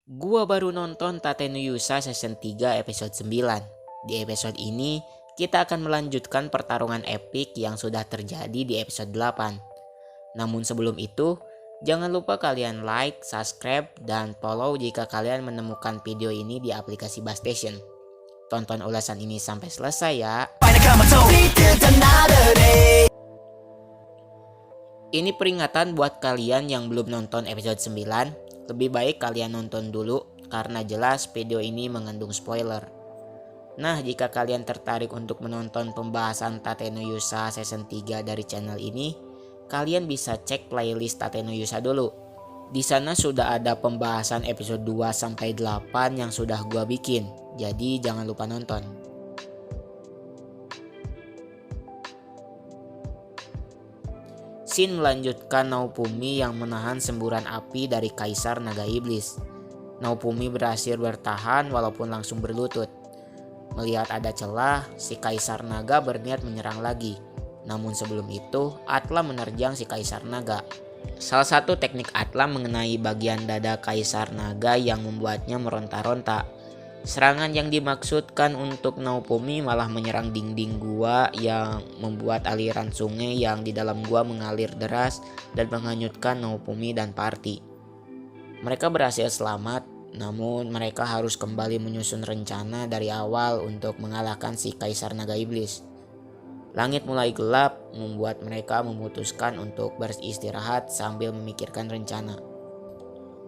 Gua baru nonton Tate no Yusa season 3 episode 9. Di episode ini, kita akan melanjutkan pertarungan epik yang sudah terjadi di episode 8. Namun sebelum itu, jangan lupa kalian like, subscribe, dan follow jika kalian menemukan video ini di aplikasi Bus Station. Tonton ulasan ini sampai selesai ya. Ini peringatan buat kalian yang belum nonton episode 9. Lebih baik kalian nonton dulu karena jelas video ini mengandung spoiler. Nah, jika kalian tertarik untuk menonton pembahasan Tate no Yusa season 3 dari channel ini, kalian bisa cek playlist Tate no Yusa dulu. Di sana sudah ada pembahasan episode 2 sampai 8 yang sudah gua bikin. Jadi jangan lupa nonton. Shin melanjutkan Naofumi yang menahan semburan api dari Kaisar Naga Iblis. Naofumi berhasil bertahan walaupun langsung berlutut. Melihat ada celah, si Kaisar Naga berniat menyerang lagi. Namun sebelum itu, Atla menerjang si Kaisar Naga. Salah satu teknik Atla mengenai bagian dada Kaisar Naga yang membuatnya meronta-ronta. Serangan yang dimaksudkan untuk Naofumi malah menyerang dinding gua yang membuat aliran sungai yang di dalam gua mengalir deras dan menghanyutkan Naofumi dan party. Mereka berhasil selamat, namun mereka harus kembali menyusun rencana dari awal untuk mengalahkan si Kaisar Naga Iblis. Langit mulai gelap, membuat mereka memutuskan untuk beristirahat sambil memikirkan rencana.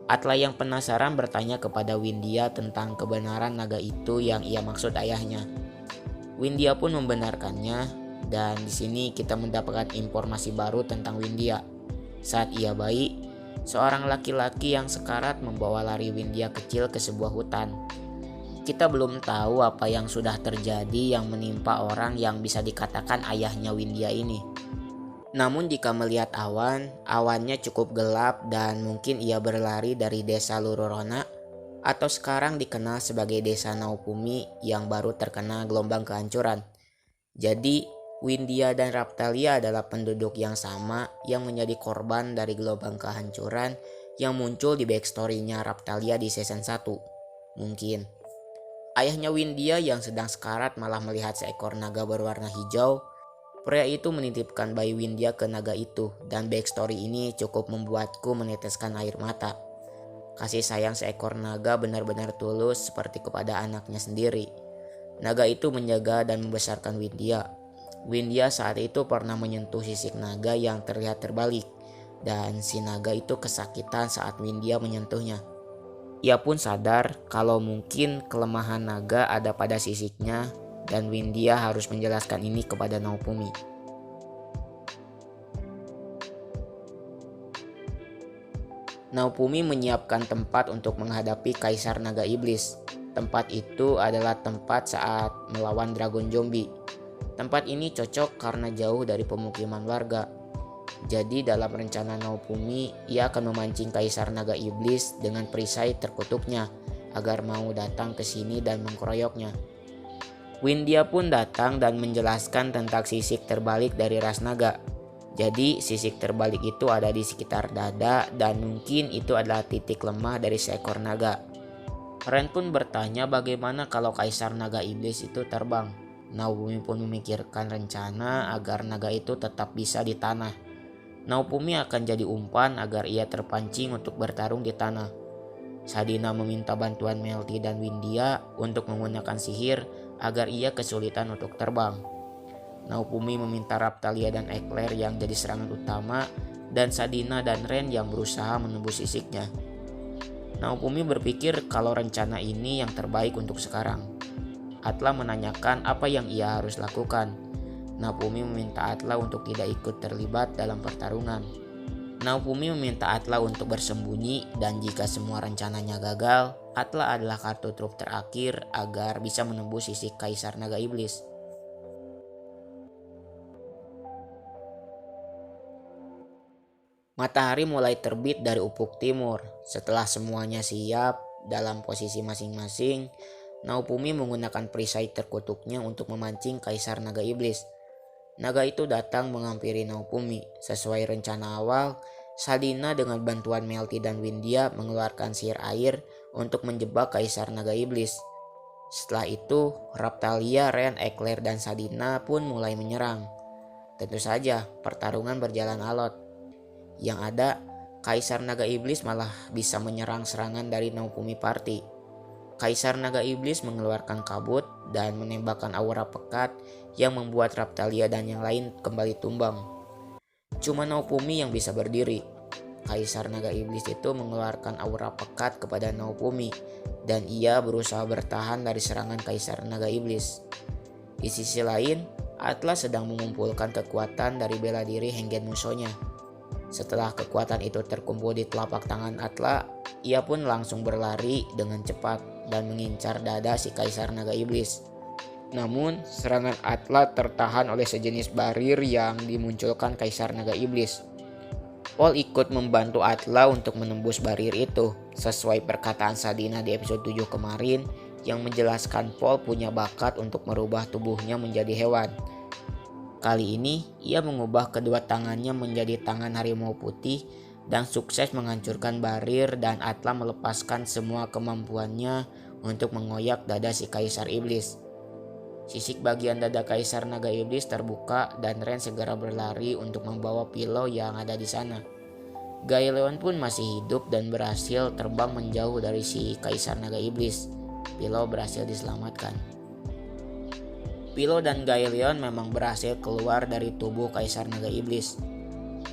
Atla yang penasaran bertanya kepada Windia tentang kebenaran naga itu yang ia maksud ayahnya. Windia pun membenarkannya, dan di sini kita mendapatkan informasi baru tentang Windia. Saat ia bayi, seorang laki-laki yang sekarat membawa lari Windia kecil ke sebuah hutan. Kita belum tahu apa yang sudah terjadi yang menimpa orang yang bisa dikatakan ayahnya Windia ini. Namun jika melihat awan, awannya cukup gelap dan mungkin ia berlari dari desa Lurorona atau sekarang dikenal sebagai desa Naofumi yang baru terkena gelombang kehancuran. Jadi Windia dan Raphtalia adalah penduduk yang sama yang menjadi korban dari gelombang kehancuran yang muncul di backstory-nya Raphtalia di season 1. Mungkin ayahnya Windia yang sedang sekarat malah melihat seekor naga berwarna hijau. Pria itu menitipkan bayi Windia ke naga itu, dan backstory ini cukup membuatku meneteskan air mata. Kasih sayang seekor naga benar-benar tulus seperti kepada anaknya sendiri. Naga itu menjaga dan membesarkan Windia. Windia saat itu pernah menyentuh sisik naga yang terlihat terbalik, dan si naga itu kesakitan saat Windia menyentuhnya. Ia pun sadar kalau mungkin kelemahan naga ada pada sisiknya, dan Windia harus menjelaskan ini kepada Naofumi. Naofumi menyiapkan tempat untuk menghadapi Kaisar Naga Iblis. Tempat itu adalah tempat saat melawan Dragon Zombie. Tempat ini cocok karena jauh dari pemukiman warga. Jadi dalam rencana Naofumi, ia akan memancing Kaisar Naga Iblis dengan perisai terkutuknya agar mau datang ke sini dan mengkeroyoknya. Windia pun datang dan menjelaskan tentang sisik terbalik dari ras naga. Jadi sisik terbalik itu ada di sekitar dada dan mungkin itu adalah titik lemah dari seekor naga. Ren pun bertanya bagaimana kalau Kaisar Naga Iblis itu terbang. Naofumi pun memikirkan rencana agar naga itu tetap bisa di tanah. Naofumi akan jadi umpan agar ia terpancing untuk bertarung di tanah. Sadina meminta bantuan Melty dan Windia untuk menggunakan sihir agar ia kesulitan untuk terbang. Naofumi meminta Raphtalia dan Eclair yang jadi serangan utama dan Sadina dan Ren yang berusaha menembus sisiknya. Naofumi berpikir kalau rencana ini yang terbaik untuk sekarang. Atla menanyakan apa yang ia harus lakukan. Naofumi meminta Atla untuk tidak ikut terlibat dalam pertarungan. Naofumi meminta Atla untuk bersembunyi dan jika semua rencananya gagal, Atla adalah kartu truf terakhir agar bisa menembus sisik Kaisar Naga Iblis. Matahari mulai terbit dari ufuk timur. Setelah semuanya siap dalam posisi masing-masing, Naofumi menggunakan perisai terkutuknya untuk memancing Kaisar Naga Iblis. Naga itu datang menghampiri Naofumi. Sesuai rencana awal, Sadina dengan bantuan Melty dan Windia mengeluarkan sihir air untuk menjebak Kaisar Naga Iblis. Setelah itu, Raphtalia, Ren, Eclair, dan Sadina pun mulai menyerang. Tentu saja, pertarungan berjalan alot. Yang ada, Kaisar Naga Iblis malah bisa menyerang serangan dari Naofumi Party. Kaisar Naga Iblis mengeluarkan kabut dan menembakkan aura pekat yang membuat Raphtalia dan yang lain kembali tumbang. Cuma Naofumi yang bisa berdiri. Kaisar Naga Iblis itu mengeluarkan aura pekat kepada Naofumi dan ia berusaha bertahan dari serangan Kaisar Naga Iblis. Di sisi lain, Atlas sedang mengumpulkan kekuatan dari bela diri Hengen Mushonya. Setelah kekuatan itu terkumpul di telapak tangan Atlas, ia pun langsung berlari dengan cepat dan mengincar dada si Kaisar Naga Iblis. Namun, serangan Atlas tertahan oleh sejenis barir yang dimunculkan Kaisar Naga Iblis. Paul ikut membantu Atlas untuk menembus barir itu, sesuai perkataan Sadina di episode 7 kemarin yang menjelaskan Paul punya bakat untuk merubah tubuhnya menjadi hewan. Kali ini, ia mengubah kedua tangannya menjadi tangan harimau putih dan sukses menghancurkan barir, dan Atlas melepaskan semua kemampuannya untuk mengoyak dada si Kaisar Iblis. Sisik bagian dada Kaisar Naga Iblis terbuka dan Ren segera berlari untuk membawa Pilo yang ada di sana. Gaeleon pun masih hidup dan berhasil terbang menjauh dari si Kaisar Naga Iblis. Pilo berhasil diselamatkan. Pilo dan Gaeleon memang berhasil keluar dari tubuh Kaisar Naga Iblis.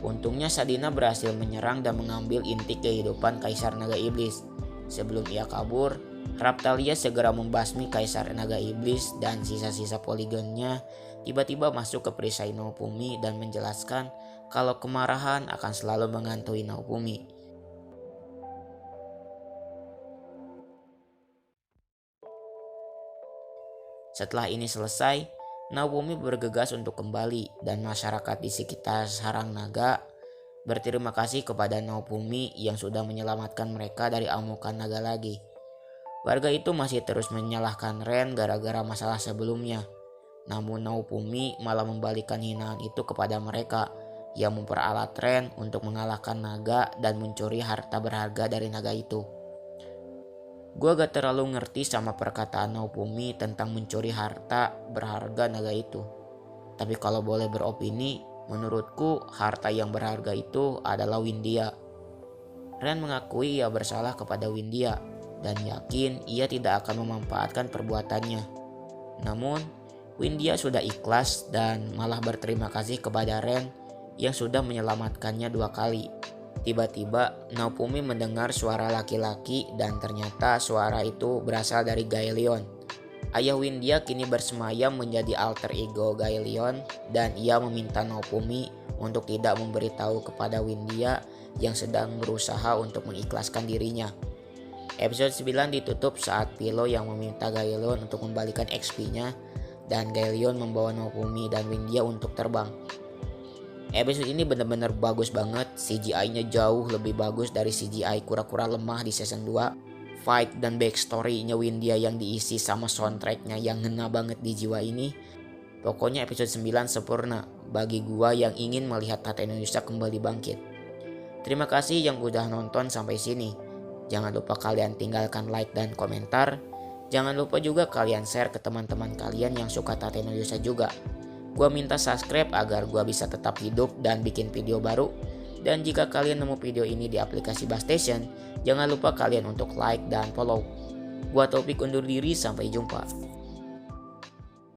Untungnya Sadina berhasil menyerang dan mengambil inti kehidupan Kaisar Naga Iblis. Sebelum ia kabur, Raphtalia segera membasmi Kaisar Naga Iblis dan sisa-sisa poligonnya tiba-tiba masuk ke perisai Naofumi dan menjelaskan kalau kemarahan akan selalu menghantui Naofumi. Setelah ini selesai, Naofumi bergegas untuk kembali dan masyarakat di sekitar sarang naga berterima kasih kepada Naofumi yang sudah menyelamatkan mereka dari amukan naga lagi. Warga itu masih terus menyalahkan Ren gara-gara masalah sebelumnya. Namun Naofumi malah membalikan hinaan itu kepada mereka yang memperalat Ren untuk mengalahkan naga dan mencuri harta berharga dari naga itu. Gue gak terlalu ngerti sama perkataan Naofumi tentang mencuri harta berharga naga itu. Tapi kalau boleh beropini, menurutku harta yang berharga itu adalah Windia. Ren mengakui ia bersalah kepada Windia dan yakin ia tidak akan memanfaatkan perbuatannya. Namun, Windia sudah ikhlas dan malah berterima kasih kepada Ren yang sudah menyelamatkannya 2 kali. Tiba-tiba Naofumi mendengar suara laki-laki dan ternyata suara itu berasal dari Gaeleon. Ayah Windia kini bersemayam menjadi alter ego Gaeleon dan ia meminta Naofumi untuk tidak memberitahu kepada Windia yang sedang berusaha untuk mengikhlaskan dirinya. Episode 9 ditutup saat Pilo yang meminta Gaeleon untuk membalikan XP-nya dan Gaeleon membawa Naofumi dan Windia untuk terbang. Episode ini benar-benar bagus banget, CGI-nya jauh lebih bagus dari CGI kura-kura lemah di season 2. Fight dan backstory-nya Windia yang diisi sama soundtrack-nya yang ngena banget di jiwa ini. Pokoknya episode 9 sempurna bagi gua yang ingin melihat Tate no Yusa kembali bangkit. Terima kasih yang udah nonton sampai sini. Jangan lupa kalian tinggalkan like dan komentar. Jangan lupa juga kalian share ke teman-teman kalian yang suka Tate no Yusa juga. Gua minta subscribe agar gua bisa tetap hidup dan bikin video baru. Dan jika kalian nemu video ini di aplikasi Bastation, jangan lupa kalian untuk like dan follow. Gua Taufik undur diri, sampai jumpa.